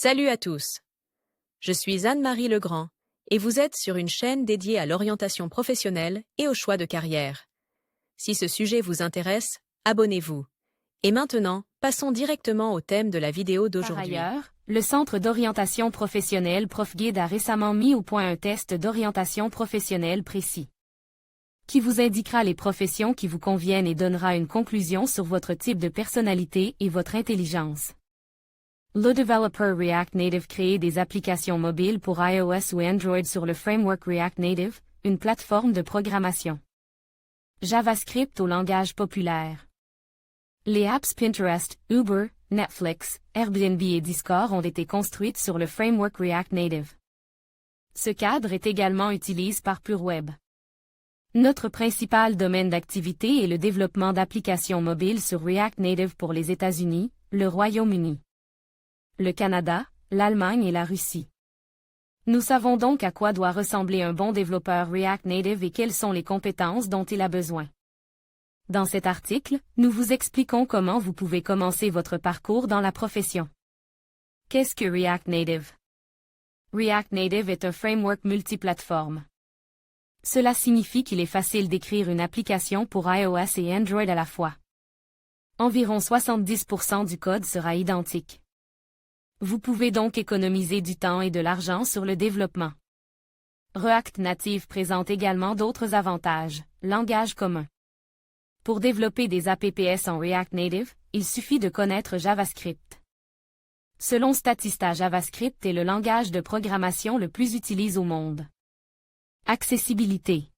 Salut à tous. Je suis Anne-Marie Legrand et vous êtes sur une chaîne dédiée à l'orientation professionnelle et au choix de carrière. Si ce sujet vous intéresse, abonnez-vous. Et maintenant, passons directement au thème de la vidéo d'aujourd'hui. Par ailleurs, le Centre d'orientation professionnelle ProfGuide a récemment mis au point un test d'orientation professionnelle précis, qui vous indiquera les professions qui vous conviennent et donnera une conclusion sur votre type de personnalité et votre intelligence. Le développeur React Native crée des applications mobiles pour iOS ou Android sur le framework React Native, une plateforme de programmation JavaScript au langage populaire. Les apps Pinterest, Uber, Netflix, Airbnb et Discord ont été construites sur le framework React Native. Ce cadre est également utilisé par PureWeb. Notre principal domaine d'activité est le développement d'applications mobiles sur React Native pour les États-Unis, le Royaume-Uni, le Canada, l'Allemagne et la Russie. Nous savons donc à quoi doit ressembler un bon développeur React Native et quelles sont les compétences dont il a besoin. Dans cet article, nous vous expliquons comment vous pouvez commencer votre parcours dans la profession. Qu'est-ce que React Native? React Native est un framework multiplateforme. Cela signifie qu'il est facile d'écrire une application pour iOS et Android à la fois. Environ 70% du code sera identique. Vous pouvez donc économiser du temps et de l'argent sur le développement. React Native présente également d'autres avantages, langage commun. Pour développer des apps en React Native, il suffit de connaître JavaScript. Selon Statista, JavaScript est le langage de programmation le plus utilisé au monde. Accessibilité.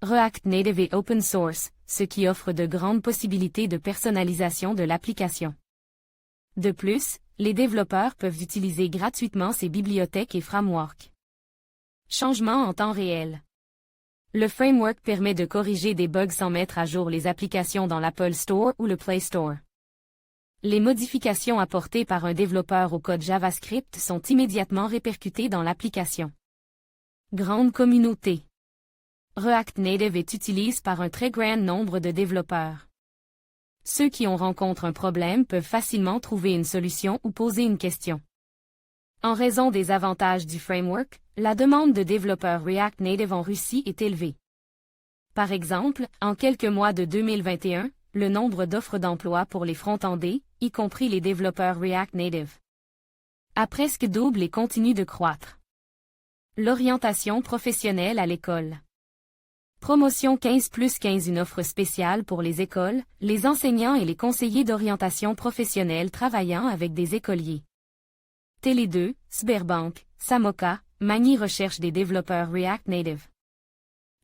React Native est open source, ce qui offre de grandes possibilités de personnalisation de l'application. De plus, les développeurs peuvent utiliser gratuitement ces bibliothèques et frameworks. Changement en temps réel. Le framework permet de corriger des bugs sans mettre à jour les applications dans l'Apple Store ou le Play Store. Les modifications apportées par un développeur au code JavaScript sont immédiatement répercutées dans l'application. Grande communauté. React Native est utilisé par un très grand nombre de développeurs. Ceux qui rencontrent un problème peuvent facilement trouver une solution ou poser une question. En raison des avantages du framework, la demande de développeurs React Native en Russie est élevée. Par exemple, en quelques mois de 2021, le nombre d'offres d'emploi pour les front-endés, y compris les développeurs React Native, a presque doublé et continue de croître. L'orientation professionnelle à l'école. Promotion 15+15, une offre spéciale pour les écoles, les enseignants et les conseillers d'orientation professionnelle travaillant avec des écoliers. Télé2, Sberbank, Samoka, Magny recherche des développeurs React Native.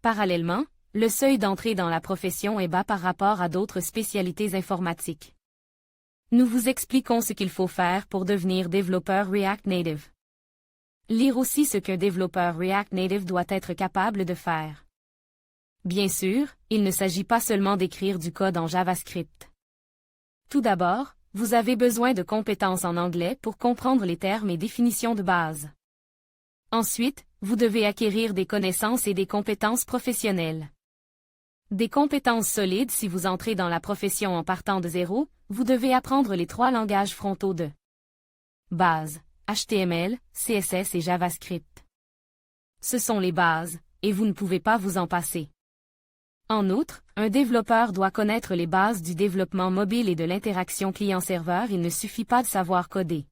Parallèlement, le seuil d'entrée dans la profession est bas par rapport à d'autres spécialités informatiques. Nous vous expliquons ce qu'il faut faire pour devenir développeur React Native. Lire aussi ce qu'un développeur React Native doit être capable de faire. Bien sûr, il ne s'agit pas seulement d'écrire du code en JavaScript. Tout d'abord, vous avez besoin de compétences en anglais pour comprendre les termes et définitions de base. Ensuite, vous devez acquérir des connaissances et des compétences professionnelles. Des compétences solides si vous entrez dans la profession en partant de zéro, vous devez apprendre les 3 langages frontaux de base, HTML, CSS et JavaScript. Ce sont les bases, et vous ne pouvez pas vous en passer. En outre, un développeur doit connaître les bases du développement mobile et de l'interaction client-serveur. Il ne suffit pas de savoir coder.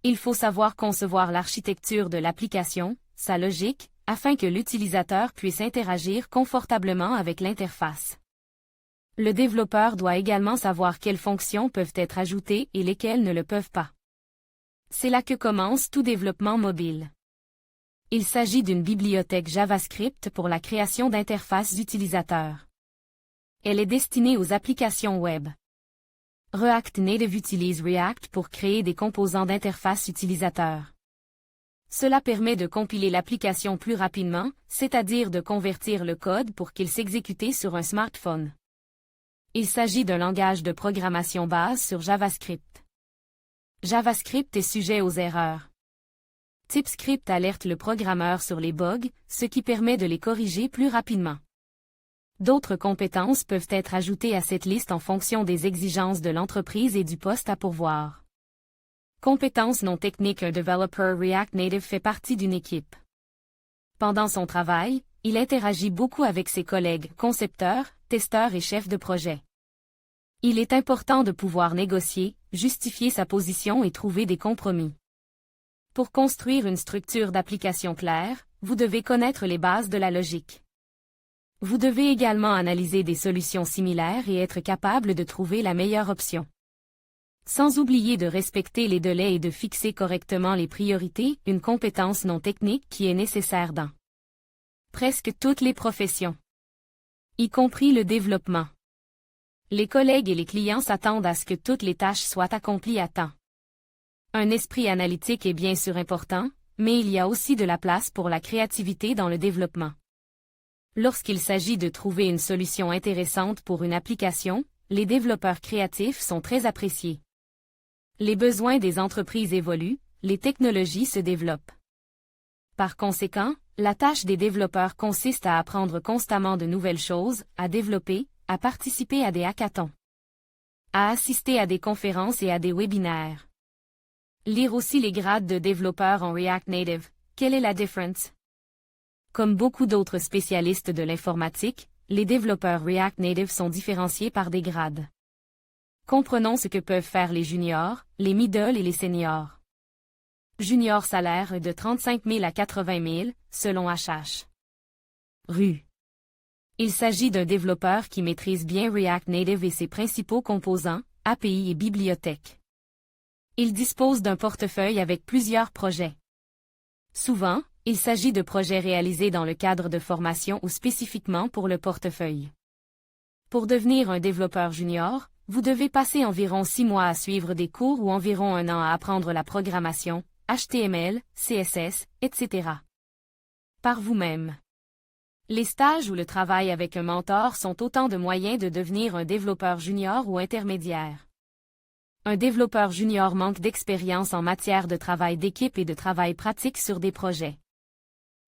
Il faut savoir concevoir l'architecture de l'application, sa logique, afin que l'utilisateur puisse interagir confortablement avec l'interface. Le développeur doit également savoir quelles fonctions peuvent être ajoutées et lesquelles ne le peuvent pas. C'est là que commence tout développement mobile. Il s'agit d'une bibliothèque JavaScript pour la création d'interfaces utilisateurs. Elle est destinée aux applications web. React Native utilise React pour créer des composants d'interface utilisateur. Cela permet de compiler l'application plus rapidement, c'est-à-dire de convertir le code pour qu'il s'exécute sur un smartphone. Il s'agit d'un langage de programmation base sur JavaScript. JavaScript est sujet aux erreurs. TypeScript alerte le programmeur sur les bugs, ce qui permet de les corriger plus rapidement. D'autres compétences peuvent être ajoutées à cette liste en fonction des exigences de l'entreprise et du poste à pourvoir. Compétences non techniques. Un développeur React Native fait partie d'une équipe. Pendant son travail, il interagit beaucoup avec ses collègues, concepteurs, testeurs et chefs de projet. Il est important de pouvoir négocier, justifier sa position et trouver des compromis. Pour construire une structure d'application claire, vous devez connaître les bases de la logique. Vous devez également analyser des solutions similaires et être capable de trouver la meilleure option. Sans oublier de respecter les délais et de fixer correctement les priorités, une compétence non technique qui est nécessaire dans presque toutes les professions, y compris le développement. Les collègues et les clients s'attendent à ce que toutes les tâches soient accomplies à temps. Un esprit analytique est bien sûr important, mais il y a aussi de la place pour la créativité dans le développement. Lorsqu'il s'agit de trouver une solution intéressante pour une application, les développeurs créatifs sont très appréciés. Les besoins des entreprises évoluent, les technologies se développent. Par conséquent, la tâche des développeurs consiste à apprendre constamment de nouvelles choses, à développer, à participer à des hackathons, à assister à des conférences et à des webinaires. Lire aussi les grades de développeurs en React Native. Quelle est la différence? Comme beaucoup d'autres spécialistes de l'informatique, les développeurs React Native sont différenciés par des grades. Comprenons ce que peuvent faire les juniors, les middle et les seniors. Junior salaire de 35 000 à 80 000, selon HH. Rue. Il s'agit d'un développeur qui maîtrise bien React Native et ses principaux composants, API et bibliothèques. Il dispose d'un portefeuille avec plusieurs projets. Souvent, il s'agit de projets réalisés dans le cadre de formation ou spécifiquement pour le portefeuille. Pour devenir un développeur junior, vous devez passer environ 6 mois à suivre des cours ou environ 1 an à apprendre la programmation, HTML, CSS, etc. par vous-même. Les stages ou le travail avec un mentor sont autant de moyens de devenir un développeur junior ou intermédiaire. Un développeur junior manque d'expérience en matière de travail d'équipe et de travail pratique sur des projets.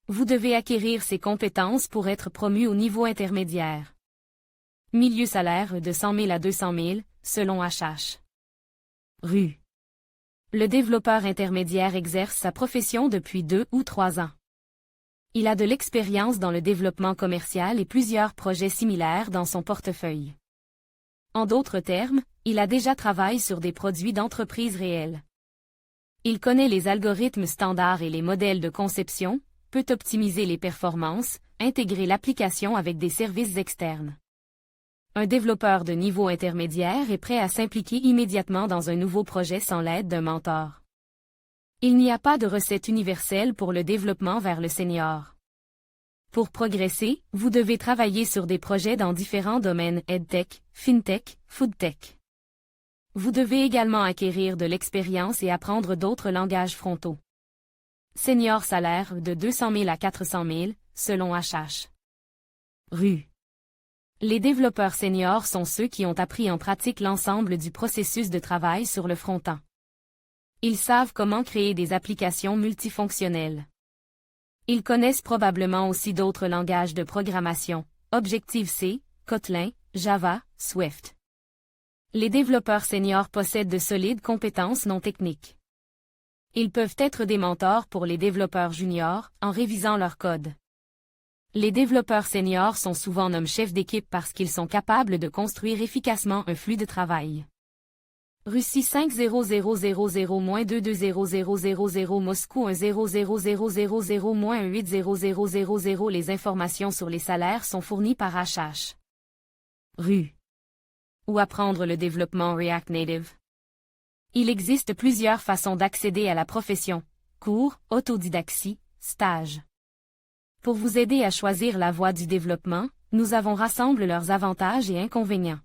Vous devez acquérir ces compétences pour être promu au niveau intermédiaire. Milieu salaire de 100 000 à 200 000, selon HH. Rue. Le développeur intermédiaire exerce sa profession depuis 2 ou 3 ans. Il a de l'expérience dans le développement commercial et plusieurs projets similaires dans son portefeuille. En d'autres termes, il a déjà travaillé sur des produits d'entreprise réels. Il connaît les algorithmes standards et les modèles de conception, peut optimiser les performances, intégrer l'application avec des services externes. Un développeur de niveau intermédiaire est prêt à s'impliquer immédiatement dans un nouveau projet sans l'aide d'un mentor. Il n'y a pas de recette universelle pour le développement vers le senior. Pour progresser, vous devez travailler sur des projets dans différents domaines EdTech, FinTech, FoodTech. Vous devez également acquérir de l'expérience et apprendre d'autres langages frontaux. Senior salaire de 200 000 à 400 000, selon HH. Rue. Les développeurs seniors sont ceux qui ont appris en pratique l'ensemble du processus de travail sur le front-end. Ils savent comment créer des applications multifonctionnelles. Ils connaissent probablement aussi d'autres langages de programmation, Objective-C, Kotlin, Java, Swift. Les développeurs seniors possèdent de solides compétences non techniques. Ils peuvent être des mentors pour les développeurs juniors, en révisant leur code. Les développeurs seniors sont souvent nommés chefs d'équipe parce qu'ils sont capables de construire efficacement un flux de travail. Russie 50000-2200000 Moscou 10000-80000. Les informations sur les salaires sont fournies par HH. Rue. Où apprendre le développement React Native? Il existe plusieurs façons d'accéder à la profession: cours, autodidactie, stage. Pour vous aider à choisir la voie du développement, nous avons rassemblé leurs avantages et inconvénients.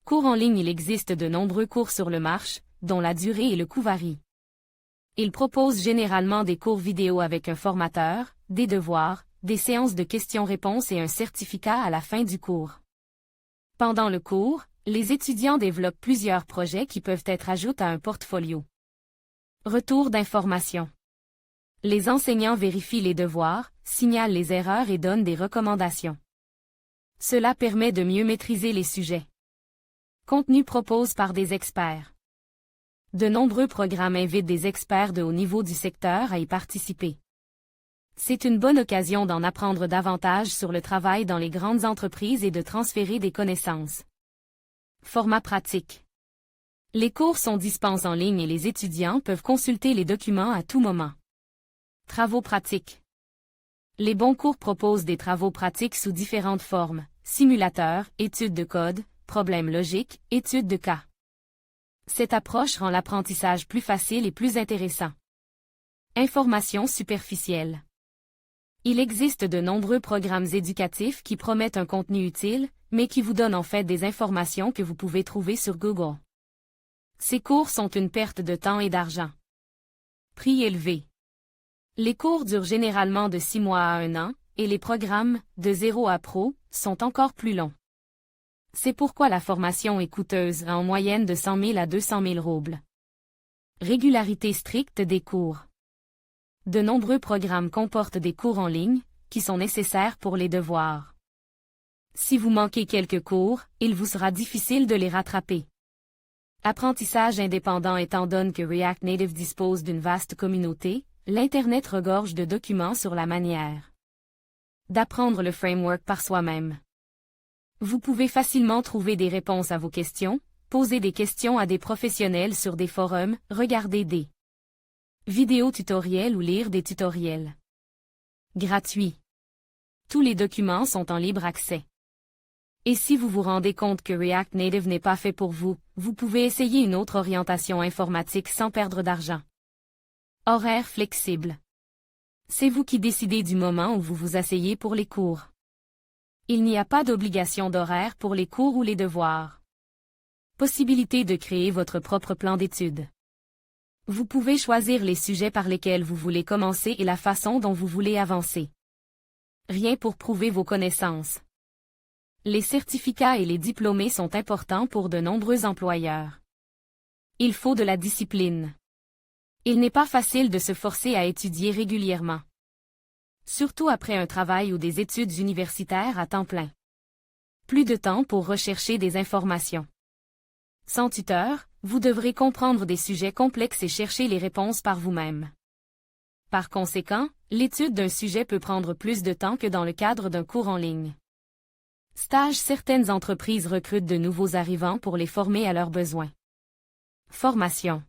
Cours en ligne. Il existe de nombreux cours sur le marché, dont la durée et le coût varient. Ils proposent généralement des cours vidéo avec un formateur, des devoirs, des séances de questions-réponses et un certificat à la fin du cours. Pendant le cours, les étudiants développent plusieurs projets qui peuvent être ajoutés à un portfolio. Retour d'information. Les enseignants vérifient les devoirs, signalent les erreurs et donnent des recommandations. Cela permet de mieux maîtriser les sujets. Contenu proposé par des experts. De nombreux programmes invitent des experts de haut niveau du secteur à y participer. C'est une bonne occasion d'en apprendre davantage sur le travail dans les grandes entreprises et de transférer des connaissances. Format pratique. Les cours sont dispensés en ligne et les étudiants peuvent consulter les documents à tout moment. Travaux pratiques. Les bons cours proposent des travaux pratiques sous différentes formes: simulateurs, études de code, problèmes logiques, études de cas. Cette approche rend l'apprentissage plus facile et plus intéressant. Information superficielle. Il existe de nombreux programmes éducatifs qui promettent un contenu utile, mais qui vous donnent en fait des informations que vous pouvez trouver sur Google. Ces cours sont une perte de temps et d'argent. Prix élevé. Les cours durent généralement de 6 mois à 1 an, et les programmes, de 0 à pro, sont encore plus longs. C'est pourquoi la formation est coûteuse, en moyenne de 100 000 à 200 000 roubles. Régularité stricte des cours. De nombreux programmes comportent des cours en ligne, qui sont nécessaires pour les devoirs. Si vous manquez quelques cours, il vous sera difficile de les rattraper. Apprentissage indépendant. Étant donné que React Native dispose d'une vaste communauté, l'Internet regorge de documents sur la manière d'apprendre le framework par soi-même. Vous pouvez facilement trouver des réponses à vos questions, poser des questions à des professionnels sur des forums, regarder des vidéos tutoriels ou lire des tutoriels. Gratuit. Tous les documents sont en libre accès. Et si vous vous rendez compte que React Native n'est pas fait pour vous, vous pouvez essayer une autre orientation informatique sans perdre d'argent. Horaire flexible. C'est vous qui décidez du moment où vous vous asseyez pour les cours. Il n'y a pas d'obligation d'horaire pour les cours ou les devoirs. Possibilité de créer votre propre plan d'études. Vous pouvez choisir les sujets par lesquels vous voulez commencer et la façon dont vous voulez avancer. Rien pour prouver vos connaissances. Les certificats et les diplômés sont importants pour de nombreux employeurs. Il faut de la discipline. Il n'est pas facile de se forcer à étudier régulièrement. Surtout après un travail ou des études universitaires à temps plein. Plus de temps pour rechercher des informations. Sans tuteur, vous devrez comprendre des sujets complexes et chercher les réponses par vous-même. Par conséquent, l'étude d'un sujet peut prendre plus de temps que dans le cadre d'un cours en ligne. Stage. Certaines entreprises recrutent de nouveaux arrivants pour les former à leurs besoins. Formation.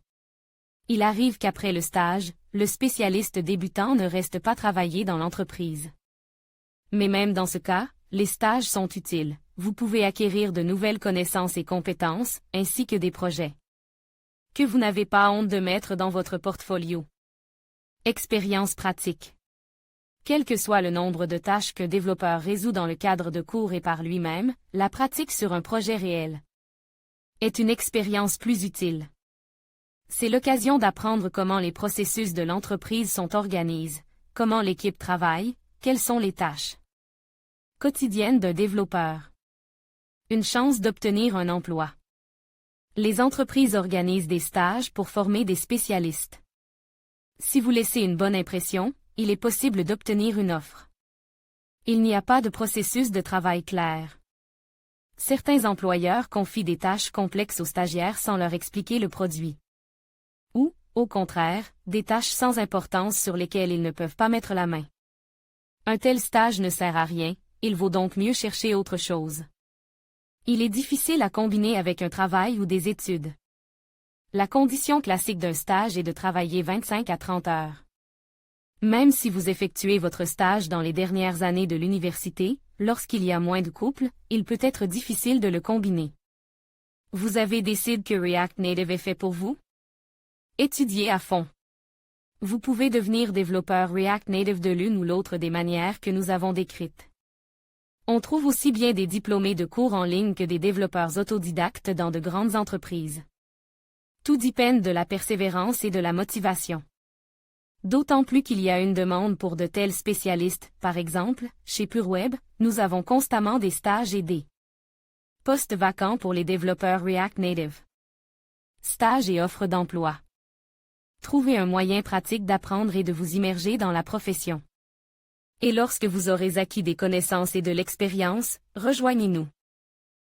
Il arrive qu'après le stage, le spécialiste débutant ne reste pas travailler dans l'entreprise. Mais même dans ce cas, les stages sont utiles. Vous pouvez acquérir de nouvelles connaissances et compétences, ainsi que des projets que vous n'avez pas honte de mettre dans votre portfolio. Expérience pratique. Quel que soit le nombre de tâches qu'un développeur résout dans le cadre de cours et par lui-même, la pratique sur un projet réel est une expérience plus utile. C'est l'occasion d'apprendre comment les processus de l'entreprise sont organisés, comment l'équipe travaille, quelles sont les tâches quotidiennes d'un développeur. Une chance d'obtenir un emploi. Les entreprises organisent des stages pour former des spécialistes. Si vous laissez une bonne impression, il est possible d'obtenir une offre. Il n'y a pas de processus de travail clair. Certains employeurs confient des tâches complexes aux stagiaires sans leur expliquer le produit. Ou, au contraire, des tâches sans importance sur lesquelles ils ne peuvent pas mettre la main. Un tel stage ne sert à rien, il vaut donc mieux chercher autre chose. Il est difficile à combiner avec un travail ou des études. La condition classique d'un stage est de travailler 25 à 30 heures. Même si vous effectuez votre stage dans les dernières années de l'université, lorsqu'il y a moins de couples, il peut être difficile de le combiner. Vous avez décidé que React Native est fait pour vous? Étudiez à fond. Vous pouvez devenir développeur React Native de l'une ou l'autre des manières que nous avons décrites. On trouve aussi bien des diplômés de cours en ligne que des développeurs autodidactes dans de grandes entreprises. Tout dépend de la persévérance et de la motivation. D'autant plus qu'il y a une demande pour de tels spécialistes. Par exemple, chez PureWeb, nous avons constamment des stages et des postes vacants pour les développeurs React Native. Stages et offres d'emploi. Trouvez un moyen pratique d'apprendre et de vous immerger dans la profession. Et lorsque vous aurez acquis des connaissances et de l'expérience, rejoignez-nous.